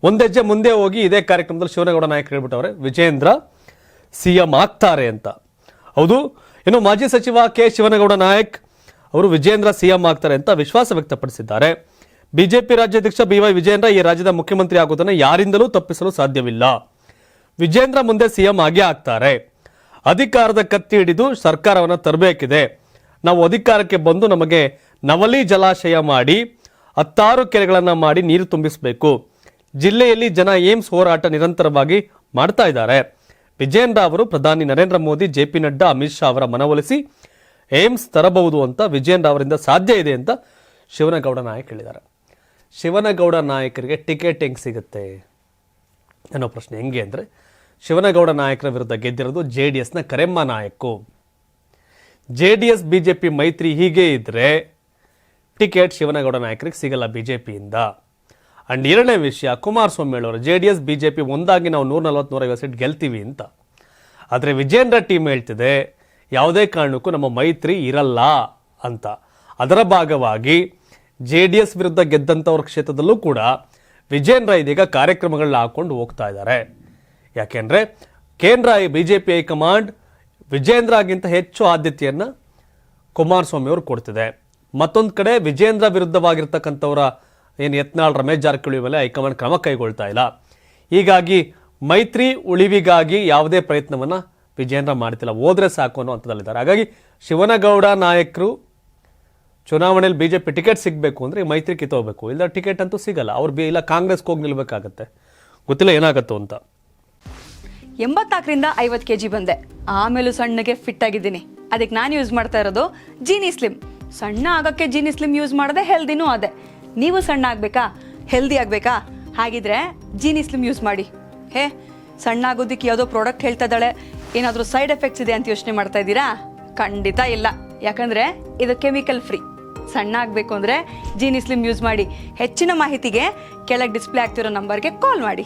ಒಂದೆಜ್ಜೆ ಮುಂದೆ ಹೋಗಿ ಇದೇ ಕಾರ್ಯಕ್ರಮದಲ್ಲಿ ಶಿವನಗೌಡ ನಾಯಕರು ಹೇಳ್ಬಿಟ್ಟವ್ರೆ ವಿಜೇಂದ್ರ ಸಿಎಂ ಆಗ್ತಾರೆ ಅಂತ. ಹೌದು, ಇನ್ನು ಮಾಜಿ ಸಚಿವ ಕೆ ಶಿವನಗೌಡ ನಾಯಕ್ ಅವರು ವಿಜೇಂದ್ರ ಸಿಎಂ ಆಗ್ತಾರೆ ಅಂತ ವಿಶ್ವಾಸ ವ್ಯಕ್ತಪಡಿಸಿದ್ದಾರೆ. ಬಿಜೆಪಿ ರಾಜ್ಯಾಧ್ಯಕ್ಷ BY ವಿಜೇಂದ್ರ ಈ ರಾಜ್ಯದ ಮುಖ್ಯಮಂತ್ರಿ ಆಗುವುದನ್ನು ಯಾರಿಂದಲೂ ತಪ್ಪಿಸಲು ಸಾಧ್ಯವಿಲ್ಲ. ವಿಜೇಂದ್ರ ಮುಂದೆ ಸಿಎಂ ಆಗೇ ಆಗ್ತಾರೆ. ಅಧಿಕಾರದ ಕತ್ತಿ ಹಿಡಿದು ಸರ್ಕಾರವನ್ನು ತರಬೇಕಿದೆ. ನಾವು ಅಧಿಕಾರಕ್ಕೆ ಬಂದು ನಮಗೆ ನವಲಿ ಜಲಾಶಯ ಮಾಡಿ 16 ಕೆರೆಗಳನ್ನು ಮಾಡಿ ನೀರು ತುಂಬಿಸಬೇಕು. ಜಿಲ್ಲೆಯಲ್ಲಿ ಜನ ಏಮ್ಸ್ ಹೋರಾಟ ನಿರಂತರವಾಗಿ ಮಾಡ್ತಾ ಇದ್ದಾರೆ. ವಿಜೇಂದ್ರ ಅವರು ಪ್ರಧಾನಿ ನರೇಂದ್ರ ಮೋದಿ, JP ನಡ್ಡಾ, ಅಮಿತ್ ಶಾ ಅವರ ಮನವೊಲಿಸಿ ಏಮ್ಸ್ ತರಬಹುದು ಅಂತ ವಿಜೇಂದ್ರ ಅವರಿಂದ ಸಾಧ್ಯ ಇದೆ ಅಂತ ಶಿವನಗೌಡ ನಾಯಕ್ ಹೇಳಿದ್ದಾರೆ. ಶಿವನಗೌಡ ನಾಯಕರಿಗೆ ಟಿಕೆಟ್ ಹೆಂಗೆ ಸಿಗುತ್ತೆ ಅನ್ನೋ ಪ್ರಶ್ನೆ ಹೆಂಗೆ ಅಂದರೆ, ಶಿವನಗೌಡ ನಾಯಕರ ವಿರುದ್ಧ ಗೆದ್ದಿರೋದು JDSನ ಕರೆಮ್ಮ ನಾಯಕು. JDS BJP ಮೈತ್ರಿ ಹೀಗೆ ಇದ್ರೆ ಟಿಕೆಟ್ ಶಿವನಗೌಡ ನಾಯಕರಿಗೆ ಸಿಗಲ್ಲ BJPಯಿಂದ. ಅಂಡ್ ಎರಡನೇ ವಿಷಯ, ಕುಮಾರಸ್ವಾಮಿ ಹೇಳೋರು JDS BJP ಒಂದಾಗಿ ನಾವು 140-150 ಸೀಟ್ ಗೆಲ್ತೀವಿ ಅಂತ. ಆದರೆ ವಿಜೇಂದ್ರ ಟೀಮ್ ಹೇಳ್ತಿದೆ ಯಾವುದೇ ಕಾರಣಕ್ಕೂ ನಮ್ಮ ಮೈತ್ರಿ ಇರಲ್ಲ ಅಂತ. ಅದರ ಭಾಗವಾಗಿ JDS ವಿರುದ್ಧ ಗೆದ್ದಂಥವ್ರ ಕ್ಷೇತ್ರದಲ್ಲೂ ಕೂಡ ವಿಜೇಂದ್ರ ಇದೀಗ ಕಾರ್ಯಕ್ರಮಗಳನ್ನ ಹಾಕೊಂಡು ಹೋಗ್ತಾ ಇದ್ದಾರೆ. ಯಾಕೆಂದರೆ ಕೇಂದ್ರ BJP ಹೈಕಮಾಂಡ್ ವಿಜೇಂದ್ರಗಿಂತ ಹೆಚ್ಚು ಆದ್ಯತೆಯನ್ನು ಕುಮಾರಸ್ವಾಮಿ ಅವರು ಕೊಡ್ತಿದೆ. ಮತ್ತೊಂದು ಕಡೆ ವಿಜೇಂದ್ರ ವಿರುದ್ಧವಾಗಿರ್ತಕ್ಕಂಥವರ ಏನು ಯತ್ನಾಳ್, ರಮೇಶ್ ಜಾರಕಿಹೊಳಿ ಮೇಲೆ ಹೈಕಮಾಂಡ್ ಕ್ರಮ ಕೈಗೊಳ್ತಾ ಇಲ್ಲ. ಹೀಗಾಗಿ ಮೈತ್ರಿ ಉಳಿವಿಗಾಗಿ ಯಾವುದೇ ಪ್ರಯತ್ನವನ್ನು ವಿಜೇಂದ್ರ ಮಾಡ್ತಿಲ್ಲ, ಹೋದ್ರೆ ಸಾಕು ಅನ್ನೋ ಹಂತದಲ್ಲಿದ್ದಾರೆ. ಹಾಗಾಗಿ ಶಿವನಗೌಡ ನಾಯಕರು ಚುನಾವಣೆಯಲ್ಲಿ BJP ಟಿಕೆಟ್ ಸಿಗಬೇಕು ಅಂದರೆ ಮೈತ್ರಿ ಕಿತ್ತೋಗ್ಬೇಕು, ಇಲ್ಲ ಟಿಕೆಟ್ ಅಂತೂ ಸಿಗಲ್ಲ. ಅವ್ರು ಇಲ್ಲ ಕಾಂಗ್ರೆಸ್ಗೆ ಹೋಗಿ ನಿಲ್ಬೇಕಾಗತ್ತೆ. ಗೊತ್ತಿಲ್ಲ ಏನಾಗತ್ತೋ ಅಂತ. 84ರಿಂದ 50 kg ಬಂದೆ, ಆಮೇಲೂ ಸಣ್ಣಗೆ ಫಿಟ್ ಆಗಿದ್ದೀನಿ. ಅದಕ್ಕೆ ನಾನು ಯೂಸ್ ಮಾಡ್ತಾ ಇರೋದು ಜೀನಿ ಸ್ಲಿಮ್. ಸಣ್ಣ ಆಗೋಕ್ಕೆ ಜೀನಿ ಸ್ಲಿಮ್ ಯೂಸ್ ಮಾಡಿದೆ, ಹೆಲ್ದಿನೂ ಅದೇ. ನೀವು ಸಣ್ಣ ಆಗಬೇಕಾ, ಹೆಲ್ದಿ ಆಗಬೇಕಾ? ಹಾಗಿದ್ರೆ ಜೀನಿ ಸ್ಲಿಮ್ ಯೂಸ್ ಮಾಡಿ. ಸಣ್ಣ ಆಗೋದಕ್ಕೆ ಯಾವುದೋ ಪ್ರಾಡಕ್ಟ್ ಹೇಳ್ತಾ ಇದ್ದಾಳೆ, ಏನಾದರೂ ಸೈಡ್ ಎಫೆಕ್ಟ್ಸ್ ಇದೆ ಅಂತ ಯೋಚನೆ ಮಾಡ್ತಾ ಇದ್ದೀರಾ? ಖಂಡಿತ ಇಲ್ಲ, ಯಾಕಂದರೆ ಇದು ಕೆಮಿಕಲ್ ಫ್ರೀ. ಸಣ್ಣ ಆಗಬೇಕು ಅಂದರೆ ಜೀನಿ ಸ್ಲಿಮ್ ಯೂಸ್ ಮಾಡಿ. ಹೆಚ್ಚಿನ ಮಾಹಿತಿಗೆ ಕೆಳಗೆ ಡಿಸ್ಪ್ಲೇ ಆಗ್ತಿರೋ ನಂಬರ್ಗೆ ಕಾಲ್ ಮಾಡಿ.